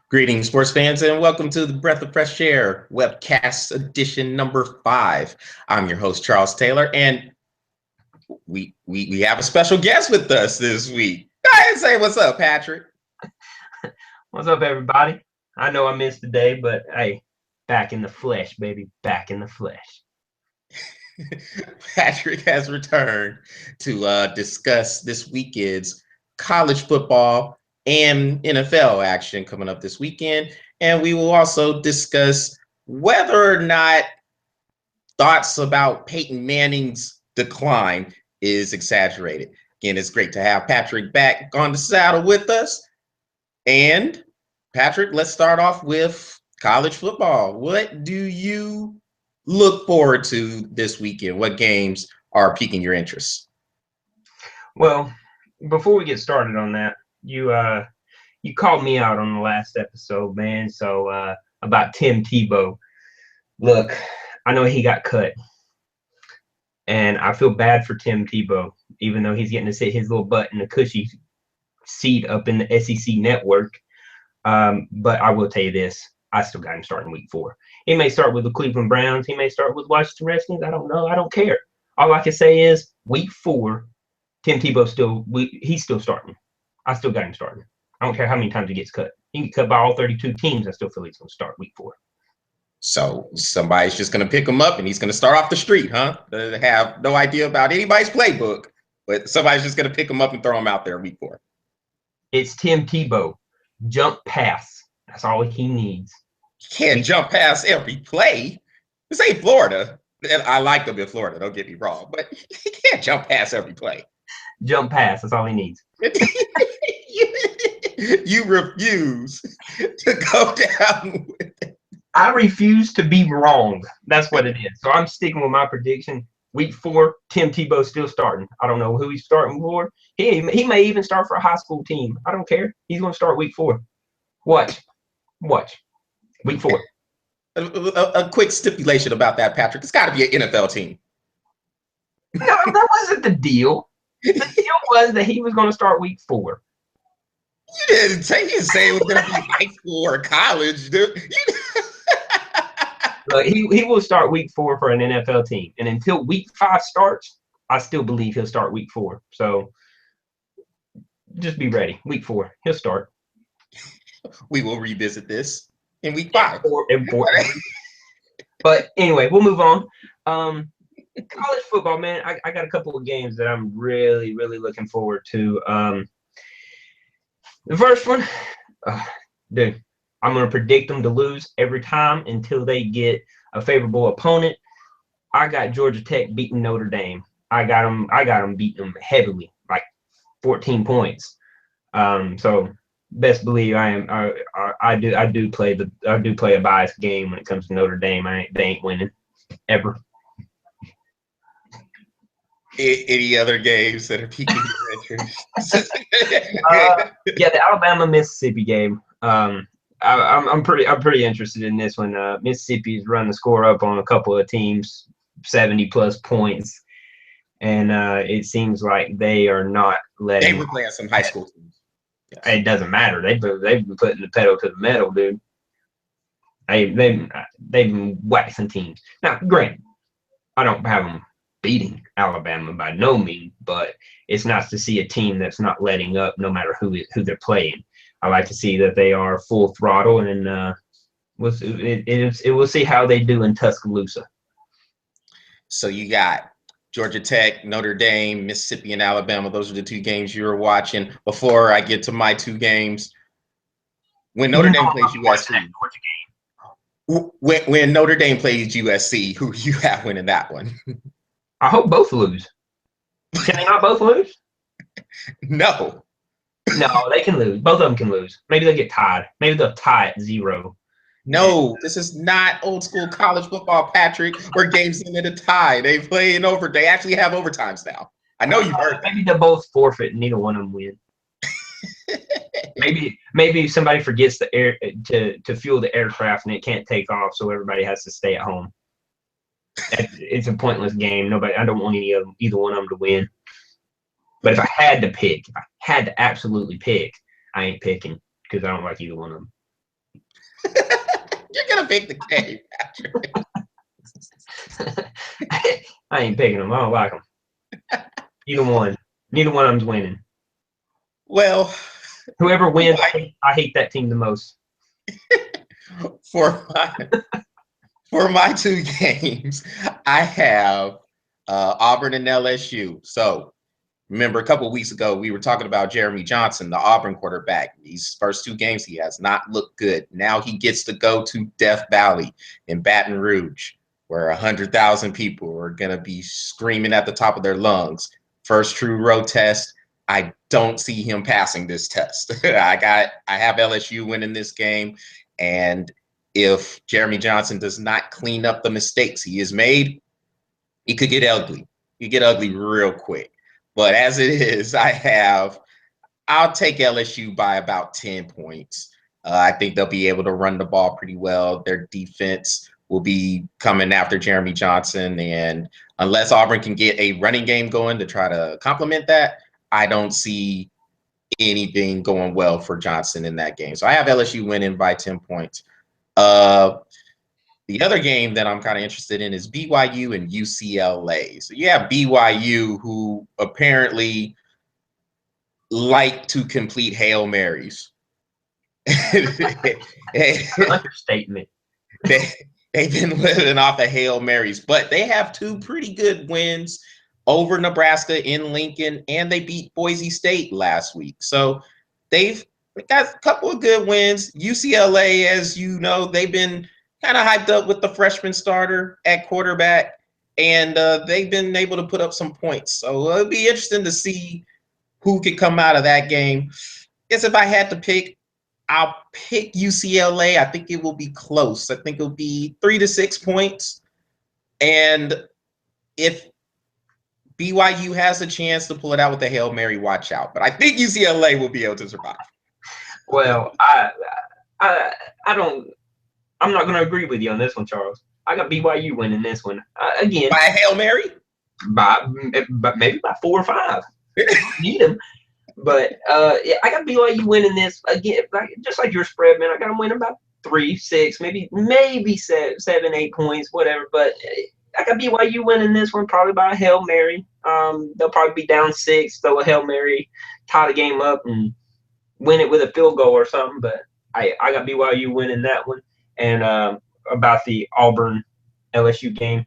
Greetings, sports fans, and welcome to the Breath of Fresh Air Webcast edition number 5. I'm your host, Charles Taylor, and we have a special guest with us this week. Go ahead and say what's up, Patrick. What's up, everybody? I know I missed the day, but hey, back in the flesh, baby, back in the flesh. Patrick has returned to discuss this weekend's college football and NFL action coming up this weekend. And we will also discuss whether or not thoughts about Peyton Manning's decline is exaggerated. Again, it's great to have Patrick back on the saddle with us. And Patrick, let's start off with college football. What do you look forward to this weekend? What games are piquing your interest? Well, before we get started on that, you called me out on the last episode, man. So about Tim Tebow. Look, I know he got cut, and I feel bad for Tim Tebow, even though he's getting to sit his little butt in a cushy seat up in the SEC network. But I will tell you this: I still got him starting week 4. He may start with the Cleveland Browns. He may start with Washington Redskins. I don't know. I don't care. All I can say is week 4, Tim Tebow he's still starting. I still got him starting. I don't care how many times he gets cut. He can get cut by all 32 teams. I still feel he's going to start week 4. So somebody's just going to pick him up and he's going to start off the street, huh? They have no idea about anybody's playbook, but somebody's just going to pick him up and throw him out there week 4. It's Tim Tebow. Jump pass. That's all he needs. He can't jump past every play. This ain't Florida. And I like them in Florida, don't get me wrong, but he can't jump past every play. Jump pass. That's all he needs. You refuse to go down with it. I refuse to be wrong. That's what it is. So I'm sticking with my prediction. Week 4, Tim Tebow still starting. I don't know who he's starting for. He may even start for a high school team. I don't care. He's going to start week 4. Watch. Week 4. A quick stipulation about that, Patrick. It's got to be an NFL team. No, that wasn't the deal. The deal was that he was going to start week 4. You didn't say it was going to be high school or college, dude. Look, he will start week 4 for an NFL team. And until week 5 starts, I still believe he'll start week 4. So just be ready. Week 4, he'll start. We will revisit this in week 5. But anyway, we'll move on. College football, man. I got a couple of games that I'm really, really looking forward to. The first one, dude, I'm going to predict them to lose every time until they get a favorable opponent. I got Georgia Tech beating Notre Dame. I got them beating them heavily, like 14 points. So best believe I do play a biased game when it comes to Notre Dame. They ain't winning ever. Any other games that are piquing your interest? Yeah, the Alabama-Mississippi game. I'm pretty interested in this one. Mississippi's run the score up on a couple of teams, 70+ points, and it seems like they are not letting. They were playing some high school teams. Yes. It doesn't matter. They've been putting the pedal to the metal, dude. They've been waxing teams. Now, granted, I don't have them beating Alabama by no means, but it's nice to see a team that's not letting up no matter who they're playing. I like to see that they are full throttle, and we'll see how they do in Tuscaloosa. So you got Georgia Tech, Notre Dame, Mississippi, and Alabama. Those are the 2 games you were watching. Before I get to my 2 games, when Notre Dame plays USC, when Notre Dame plays USC, who do you have winning that one? I hope both lose. Can they not both lose? No. No, they can lose. Both of them can lose. Maybe they'll get tied. Maybe they'll tie at 0. No, this is not old school college football, Patrick, where games end in a tie. They play in over. They actually have overtimes now. I know you've heard that. Maybe they'll both forfeit and neither one of them win. maybe somebody forgets the air to fuel the aircraft and it can't take off, so everybody has to stay at home. It's a pointless game. I don't want either one of them to win. But if I had to absolutely pick, I ain't picking because I don't like either one of them. You're gonna pick the game, Patrick. I ain't picking them. I don't like them. Neither one. Neither one of them's winning. Well, Whoever wins, I hate that team the most. for my two games, I have Auburn and LSU. So remember, a couple of weeks ago, we were talking about Jeremy Johnson, the Auburn quarterback. These first two games, he has not looked good. Now he gets to go to Death Valley in Baton Rouge, where 100,000 people are going to be screaming at the top of their lungs. First true road test. I don't see him passing this test. I have LSU winning this game. And if Jeremy Johnson does not clean up the mistakes he has made, it could get ugly. You get ugly real quick. But as it is, I'll take LSU by about 10 points. I think they'll be able to run the ball pretty well. Their defense will be coming after Jeremy Johnson. And unless Auburn can get a running game going to try to complement that, I don't see anything going well for Johnson in that game. So I have LSU winning by 10 points. The other game that I'm kind of interested in is BYU and UCLA. So you have BYU, who apparently like to complete Hail Marys. Understatement. They've been living off of Hail Marys, but they have two pretty good wins over Nebraska in Lincoln, and they beat Boise State last week. So they've got a couple of good wins. UCLA, as you know, they've been kind of hyped up with the freshman starter at quarterback, and they've been able to put up some points. So it'll be interesting to see who could come out of that game. I guess if I had to pick, I'll pick UCLA. I think it will be close. I think it'll be 3 to 6 points. And if BYU has a chance to pull it out with the Hail Mary, watch out. But I think UCLA will be able to survive. Well, I don't. I'm not going to agree with you on this one, Charles. I got BYU winning this one again. By a Hail Mary? By maybe by 4 or 5. Need them. But yeah, I got BYU winning this again, just like your spread, man. I got them winning about 3, 6, maybe 7, 8 points, whatever. But I got BYU winning this one probably by a Hail Mary. They'll probably be down 6, throw a Hail Mary, tie the game up, and win it with a field goal or something. But I got BYU winning that one. And about the Auburn LSU game,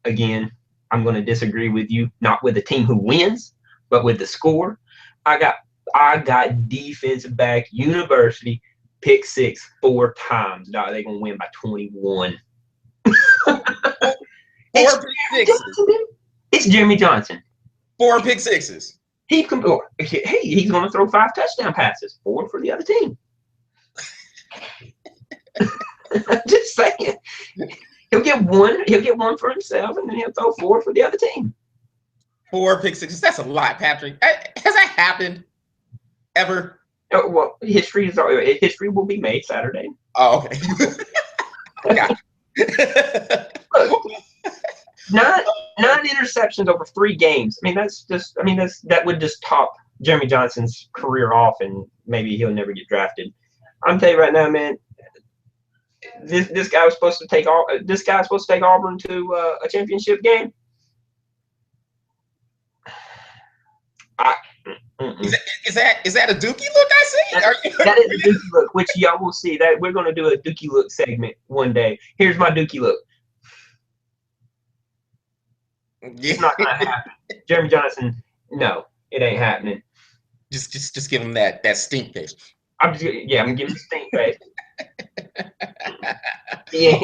again, I'm going to disagree with you. Not with the team who wins, but with the score. I got defensive back University pick 6 4 times. Dog, they're going to win by 21. 4 pick sixes. It's Jeremy Johnson. 4 pick sixes. He's going to throw 5 touchdown passes. 4 for the other team. Just saying. He'll get one for himself, and then he'll throw 4 for the other team. 4 pick sixes. That's a lot, Patrick. Has that happened ever? Well, history will be made Saturday. Oh, okay. Look, 9 interceptions over 3 games. That would just top Jeremy Johnson's career off, and maybe he'll never get drafted. I'm telling you right now, man. This guy was supposed to take Auburn to a championship game. Is that a Dookie look I see? That is a Dookie look, which y'all will see. That we're going to do a Dookie look segment one day. Here's my Dookie look. It's not going to happen. Jeremy Johnson, no, it ain't happening. Just give him that stink face. I'm giving him stink face. Yeah,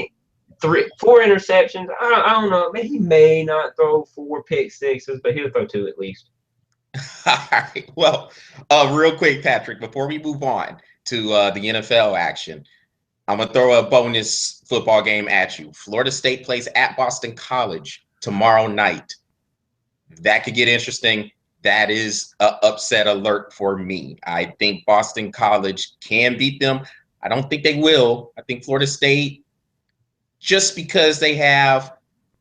4 interceptions. I don't know. He may not throw 4 pick sixes, but he'll throw 2 at least. All right. Well, real quick, Patrick, before we move on to the NFL action, I'm going to throw a bonus football game at you. Florida State plays at Boston College tomorrow night. That could get interesting. That is an upset alert for me. I think Boston College can beat them. I don't think they will. I think Florida State, just because they have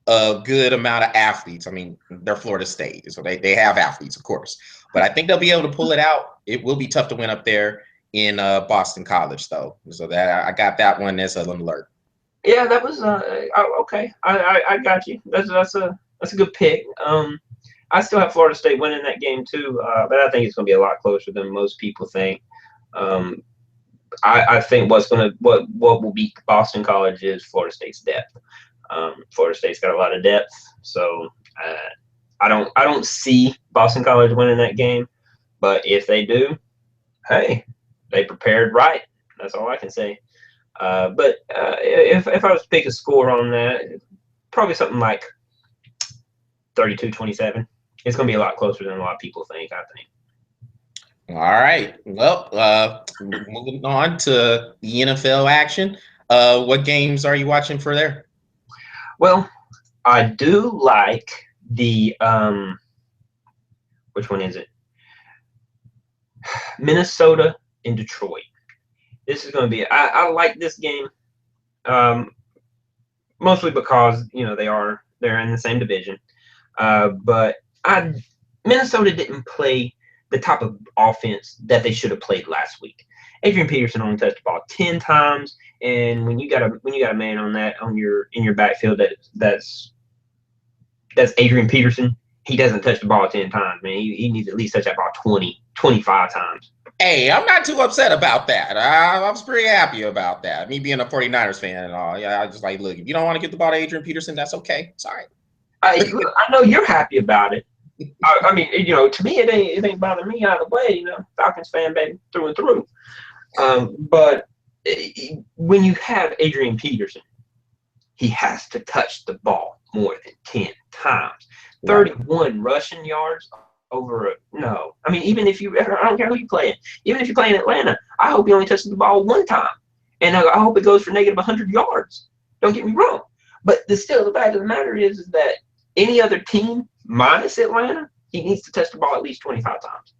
a good amount of athletes. I mean, they're Florida State, so they have athletes, of course. But I think they'll be able to pull it out. It will be tough to win up there. in Boston College, though. So that I got that one as an alert. Yeah, that was okay. I got you. That's a good pick. I still have Florida State winning that game too, but I think it's going to be a lot closer than most people think. Um, I think what will beat Boston College is Florida State's depth. Florida State's got a lot of depth, so uh, I don't see Boston College winning that game. But if they do, hey, they prepared right. That's all I can say. But if I was to pick a score on that, probably something like 32-27. It's going to be a lot closer than a lot of people think, I think. All right. Well, moving on to the NFL action. What games are you watching for there? Well, I do like the which one is it? Minnesota and Detroit. This is going to be. I like this game, um, mostly because they're in the same division. But Minnesota didn't play the type of offense that they should have played last week. Adrian Peterson only touched the ball 10 times, and when you got a man on that in your backfield that's Adrian Peterson, he doesn't touch the ball 10 times, man. He needs to at least touch that ball 20, 25 times. Hey, I'm not too upset about that. I was pretty happy about that. Me being a 49ers fan and all. Yeah, I just like, look, if you don't want to get the ball to Adrian Peterson, that's okay. It's all right. I know you're happy about it. I mean, to me, it ain't bothering me either way. Falcons fan, baby, through and through. But when you have Adrian Peterson, he has to touch the ball more than 10 times. 31 rushing yards no. I mean, even if I don't care who you playing, even if you're playing Atlanta, I hope he only touches the ball one time. And I hope it goes for negative 100 yards. Don't get me wrong. But the fact of the matter is that any other team minus Atlanta, he needs to touch the ball at least 25 times.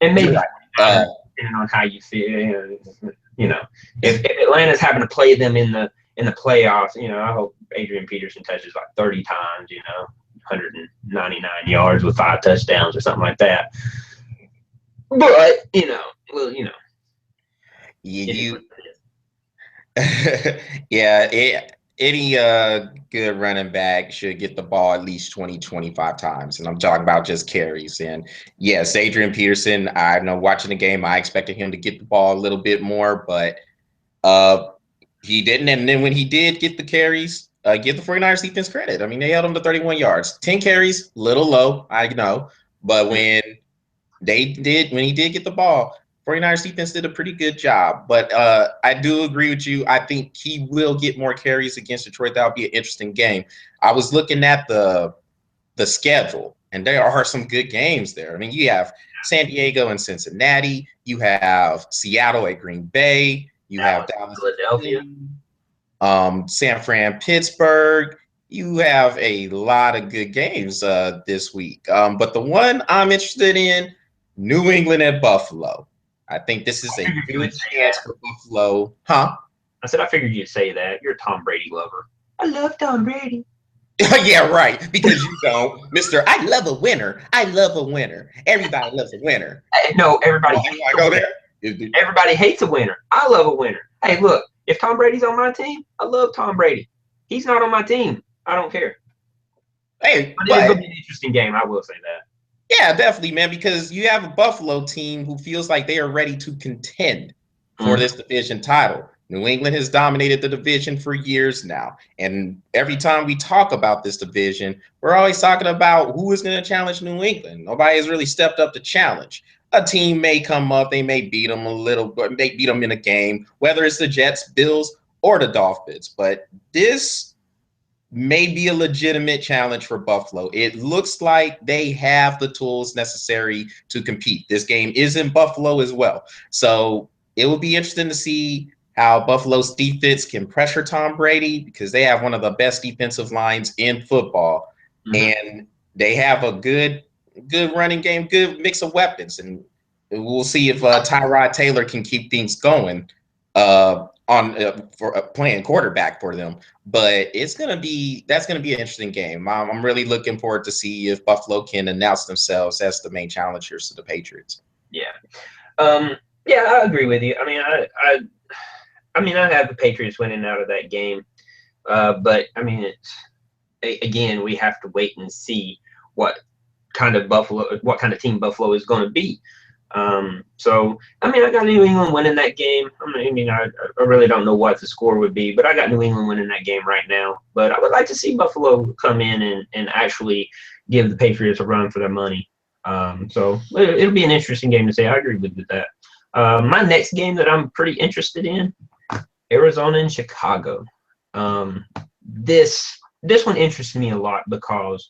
And maybe depending on how you feel, if Atlanta's having to play them in the playoffs, I hope Adrian Peterson touches like 30 times, 199 yards with 5 touchdowns or something like that. But you any good running back should get the ball at least 20, 25 times. And I'm talking about just carries. And yes, Adrian Peterson, I know watching the game, I expected him to get the ball a little bit more, but he didn't. And then when he did get the carries, give the 49ers defense credit. I mean, they held him to 31 yards. 10 carries, little low, I know. But when he did get the ball, 49ers defense did a pretty good job. But I do agree with you. I think he will get more carries against Detroit. That'll be an interesting game. I was looking at the schedule, and there are some good games there. I mean, you have San Diego and Cincinnati. You have Seattle at Green Bay. You have Dallas, Philadelphia, San Fran, Pittsburgh. You have a lot of good games this week. But the one I'm interested in, New England at Buffalo. I think this is a good chance for Buffalo. Huh? I said I figured you'd say that. You're a Tom Brady lover. I love Tom Brady. Yeah, right. Because you don't, Mister. I love a winner. I love a winner. Everybody loves a winner. No, everybody. Everybody hates a winner. I love a winner. Hey, look, if Tom Brady's on my team, I love Tom Brady. He's not on my team. I don't care. Hey, but it's going to be an interesting game. I will say that. Yeah, definitely, man, because you have a Buffalo team who feels like they are ready to contend for this division title. New England has dominated the division for years now. And every time we talk about this division, we're always talking about who is going to challenge New England. Nobody has really stepped up to challenge. A team may come up, they may beat them a little, but they beat them in a game, whether it's the Jets, Bills, or the Dolphins. But this may be a legitimate challenge for Buffalo. It looks like they have the tools necessary to compete. This game is in Buffalo as well. So it will be interesting to see how Buffalo's defense can pressure Tom Brady, because they have one of the best defensive lines in football. And they have a good running game, good mix of weapons. And we'll see if Tyrod Taylor can keep things going for playing quarterback for them. But that's gonna be an interesting game. I'm really looking forward to see if Buffalo can announce themselves as the main challengers to the Patriots. Yeah. Yeah, I agree with you. I have the Patriots winning out of that game. But I mean, again, we have to wait and see what what kind of team Buffalo is going to be. So I mean, I got New England winning that game. I really don't know what the score would be, but I got New England winning that game right now. But I would like to see Buffalo come in and actually give the Patriots a run for their money. So it'll be an interesting game to say. I agree with that. My next game that I'm pretty interested in, Arizona and Chicago. This one interests me a lot because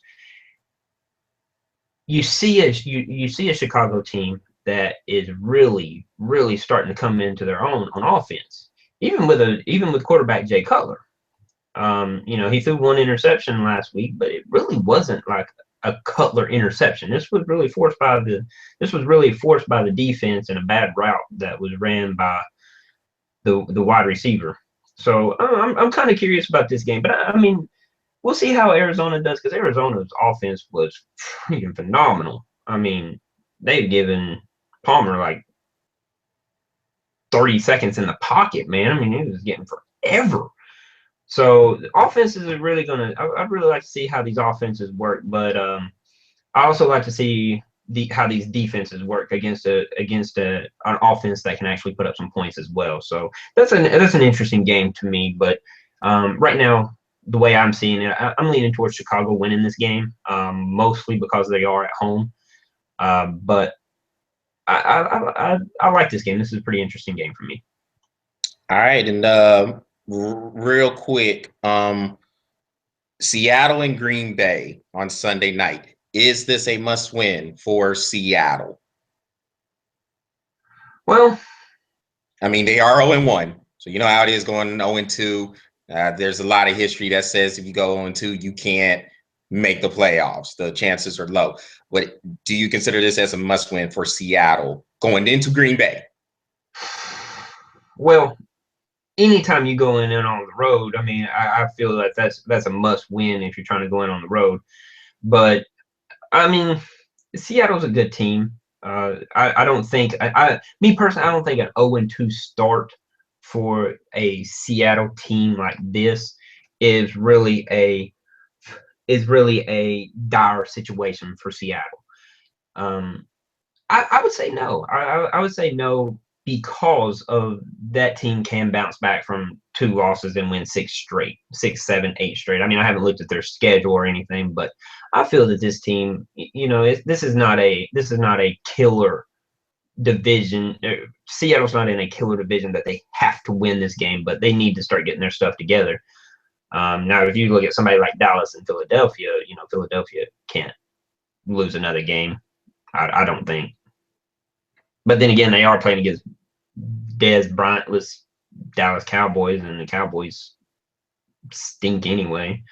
you see a Chicago team that is really really starting to come into their own on offense, even with quarterback Jay Cutler. He threw one interception last week, but it really wasn't like a Cutler interception. This was really forced by the defense and a bad route that was ran by the wide receiver. So I'm kind of curious about this game, but I mean, we'll see how Arizona does because Arizona's offense was freaking phenomenal. I mean, they've given Palmer like 30 seconds in the pocket, man. I mean, he was getting forever. So the offenses are really gonna. I'd really like to see how these offenses work, but I also like to see how these defenses work against an offense that can actually put up some points as well. So that's an interesting game to me. But right now, the way I'm seeing it, I'm leaning towards Chicago winning this game, mostly because they are at home. But I like this game. This is a pretty interesting game for me. All right, and real quick, Seattle and Green Bay on Sunday night. Is this a must win for Seattle? Well, I mean, they are 0-1. So you know how it is going 0-2. There's a lot of history that says if you go 0-2, you can't make the playoffs. The chances are low. But do you consider this as a must win for Seattle going into Green Bay? well, anytime you go in and on the road, I mean, I feel like that's a must win if you're trying to go in on the road. But I mean, Seattle's a good team. I don't think me personally, I don't think an 0-2 start for a Seattle team like this is really a dire situation for Seattle. Um, I would say no. I would say no because of that team can bounce back from two losses and win six straight, six, seven, eight straight. I mean, I haven't looked at their schedule or anything, but I feel that this team, this is not a killer division. Seattle's not in a killer division that they have to win this game, but they need to start getting their stuff together. Now, if you look at somebody like Dallas and Philadelphia, Philadelphia can't lose another game. I don't think. But then again, they are playing against Dez Bryantless Dallas Cowboys, and the Cowboys stink anyway.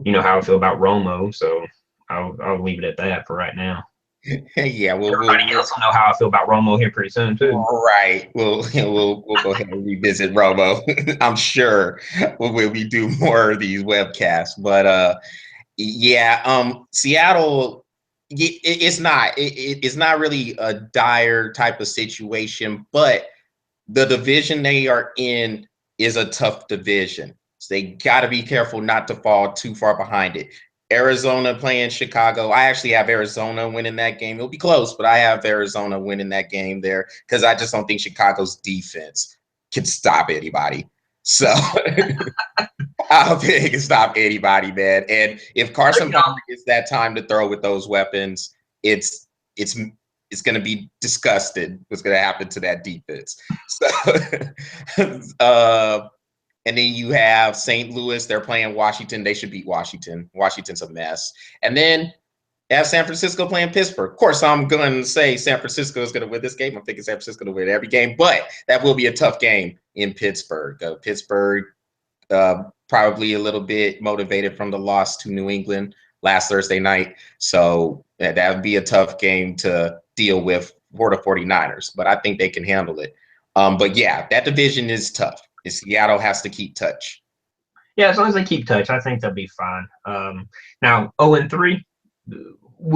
You know how I feel about Romo, so I'll leave it at that for right now. Yeah, Everybody else will know how I feel about Romo here pretty soon too. Right. We'll go ahead and revisit Romo. I'm sure when we do more of these webcasts. But yeah, Seattle, it's not really a dire type of situation, but the division they are in is a tough division. So they got to be careful not to fall too far behind it. Arizona playing Chicago. I actually have Arizona winning that game. It'll be close, but I have Arizona winning that game there because I just don't think Chicago's defense can stop anybody. So I don't think it can stop anybody, man. And if Carson Palmer gets that time to throw with those weapons, it's it's it's going to be disgusted what's going to happen to that defense. So, and then you have St. Louis. They're playing Washington. They should beat Washington. Washington's a mess. And then have San Francisco playing Pittsburgh. Of course, I'm going to say San Francisco is going to win this game. I'm thinking San Francisco to win every game, but that will be a tough game in Pittsburgh. Pittsburgh probably a little bit motivated from the loss to New England last Thursday night. So that would be a tough game to deal with for the 49ers, but I think they can handle it. But yeah, that division is tough. Seattle has to keep touch. Yeah, as long as they keep touch, I think they'll be fine. Now, 0-3,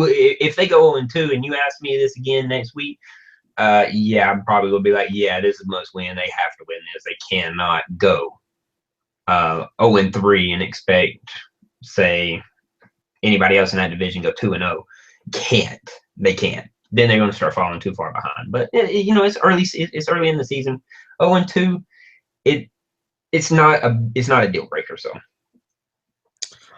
if they go 0-2 and you ask me this again next week, Yeah, I'm probably gonna be like, yeah, this is a must win. They have to win this. They cannot go 0-3 and expect, say, anybody else in that division go 2-0. Can't. They can't. Then they're going to start falling too far behind. But it's early. It's early in the season. 0-2. It's not a deal breaker. So.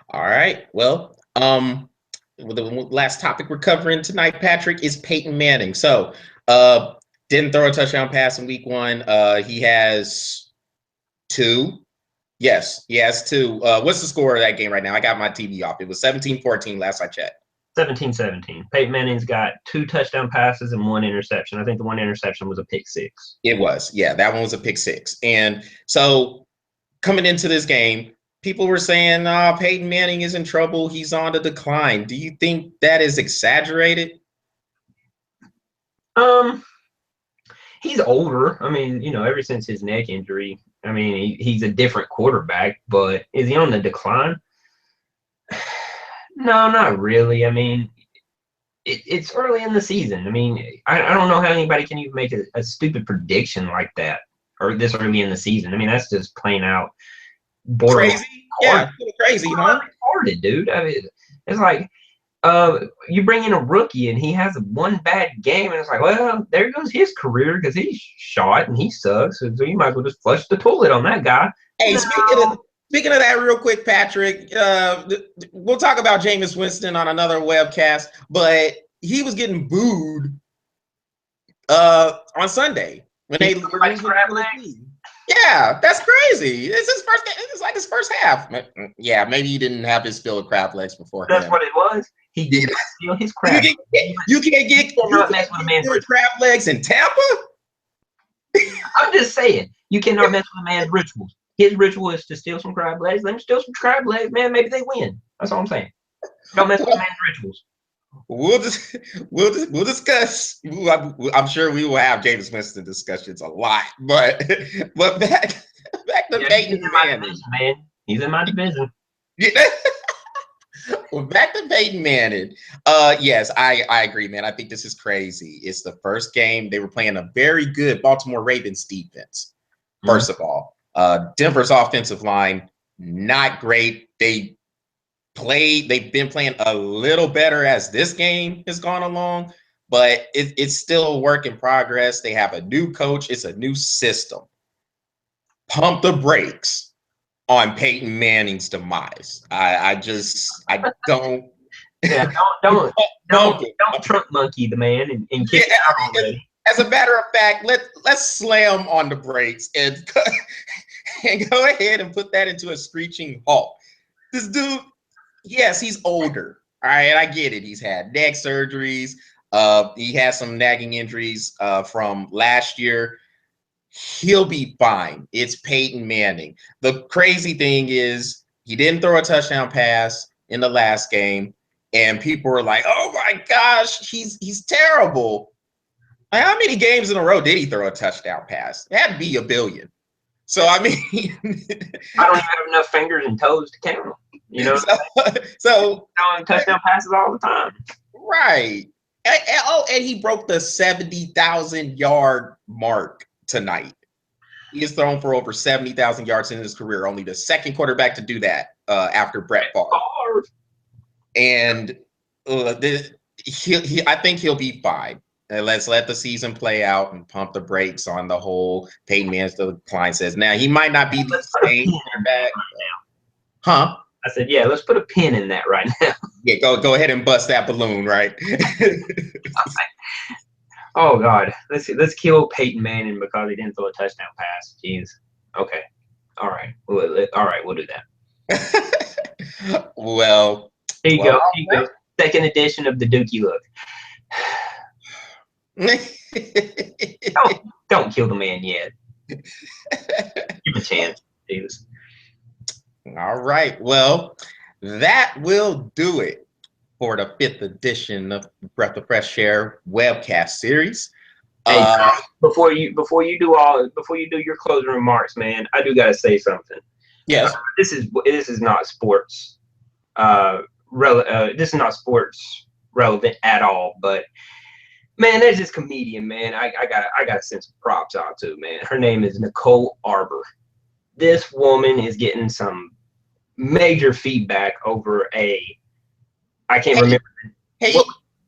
All right. Well, the last topic we're covering tonight, Patrick, is Peyton Manning. So, didn't throw a touchdown pass in week 1. He has 2. Yes, he has 2. What's the score of that game right now? I got my TV off. It was 17-14 last I checked. 17-17. Peyton Manning's got 2 touchdown passes and 1 interception. I think the 1 interception was a pick 6. It was. Yeah, that one was a pick 6. And so coming into this game, people were saying, Peyton Manning is in trouble. He's on the decline. Do you think that is exaggerated? He's older. I mean, ever since his neck injury, I mean, he's a different quarterback, but is he on the decline? No, not really. I mean, it's early in the season. I mean, I don't know how anybody can even make a stupid prediction like that or this early in the season. I mean, that's just plain out borderline Crazy. Yeah, crazy, huh? Retarded, dude. I mean, it's like you bring in a rookie and he has one bad game, and it's like, well, there goes his career because he's shot and he sucks. So you might as well just flush the toilet on that guy. Hey, speaking of that, real quick, Patrick, we'll talk about Jameis Winston on another webcast, but he was getting booed on Sunday when they were losing the team. Yeah, that's crazy. It's his first game. It's like his first half. Yeah, maybe he didn't have his fill of crab legs before. That's what it was. He did not steal his crab. You can't get crab legs in Tampa. I'm just saying, you cannot mess with a man's rituals. His ritual is to steal some crab legs. Let him steal some crab legs, man. Maybe they win. That's all I'm saying. Don't mess with a man's rituals. We'll discuss. I'm sure we will have Jameis Winston discussions a lot, but back to Peyton Manning. Man, he's in my division. Well, back to Peyton Manning. Yes, I agree, man. I think this is crazy. It's the first game. They were playing a very good Baltimore Ravens defense. First of all, Denver's offensive line, not great. They've been playing a little better as this game has gone along, but it's still a work in progress. They have a new coach. It's a new system. Pump the brakes on Peyton Manning's demise. I don't. Yeah, don't trunk monkey the man and kick it out already. As a matter of fact, let's slam on the brakes and go ahead and put that into a screeching halt. This dude, yes, he's older. All right, I get it. He's had neck surgeries. He has some nagging injuries from last year. He'll be fine. It's Peyton Manning. The crazy thing is he didn't throw a touchdown pass in the last game, and people were like, "Oh my gosh, he's terrible." Like, how many games in a row did he throw a touchdown pass? It had to be a billion. So I mean, I don't even have enough fingers and toes to count them. So throwing touchdown passes all the time. Right. And he broke the 70,000 yard mark tonight. He has thrown for over 70,000 yards in his career, only the second quarterback to do that after Brett Favre. And I think he'll be fine. Let's let the season play out and pump the brakes on the whole Peyton Manning's decline says. Now, he might not be the same quarterback. Huh? I said, yeah, let's put a pin in that right now. Yeah, go ahead and bust that balloon, right? Oh God, let's kill Peyton Manning because he didn't throw a touchdown pass. Jeez. Okay. All right. We'll do that. Well, here you go. Here you go. Second edition of the Dookie look. don't kill the man yet. Give him a chance, Jesus. All right. Well, that will do it for the 5th edition of Breath of Fresh Air webcast series. Hey, before you do your closing remarks, man, I do gotta say something. Yes. This is not sports. This is not sports relevant at all. But Man, there's this comedian, man. I gotta send some props out to, man. Her name is Nicole Arbor. This woman is getting some major feedback over I can't Hate, remember what. hate,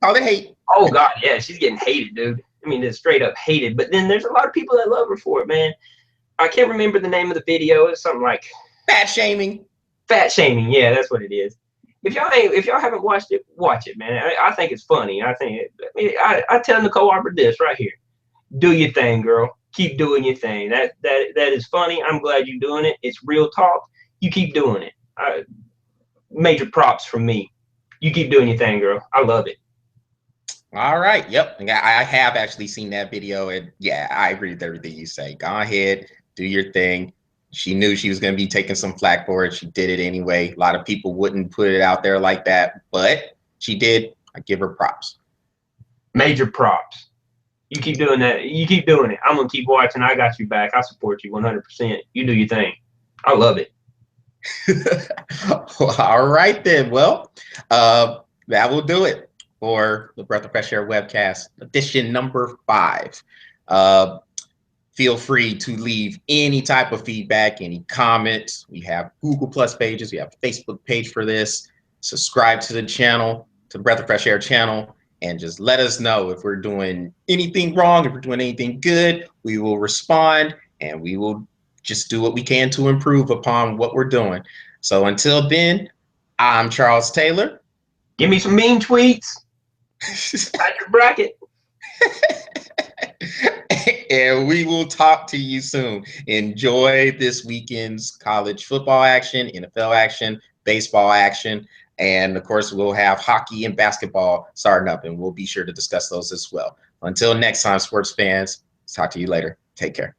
call it hate. Oh God, yeah, she's getting hated, dude. I mean, it's straight up hated. But then there's a lot of people that love her for it, man. I can't remember the name of the video. It's something like Fat shaming. fat shaming. Yeah, that's what it is. If y'all haven't watched it, watch it, man. I think it's funny. I tell Nicole Arbor this right here: do your thing, girl. Keep doing your thing. That is funny. I'm glad you're doing it. It's real talk. You keep doing it. Major props from me. You keep doing your thing, girl. I love it. All right. Yep. I have actually seen that video, and yeah, I agree with everything you say. Go ahead, do your thing. She knew she was going to be taking some flack for it. She did it anyway. A lot of people wouldn't put it out there like that, but she did. I give her props. Major props. You keep doing that. You keep doing it. I'm gonna keep watching. I got you back. I support you 100%. You do your thing. I love it. All right then. Well, that will do it for the Breath of Fresh Air webcast edition number 5. Uh, Feel free to leave any type of feedback, any comments. We have Google Plus pages. We have a Facebook page for this. Subscribe to the channel, to the Breath of Fresh Air channel, and just let us know if we're doing anything wrong, if we're doing anything good. We will respond, and we will just do what we can to improve upon what we're doing. So until then, I'm Charles Taylor. Give me some mean tweets. At your bracket. And we will talk to you soon. Enjoy this weekend's college football action, NFL action, baseball action, and of course, we'll have hockey and basketball starting up, and we'll be sure to discuss those as well. Until next time, sports fans, talk to you later. Take care.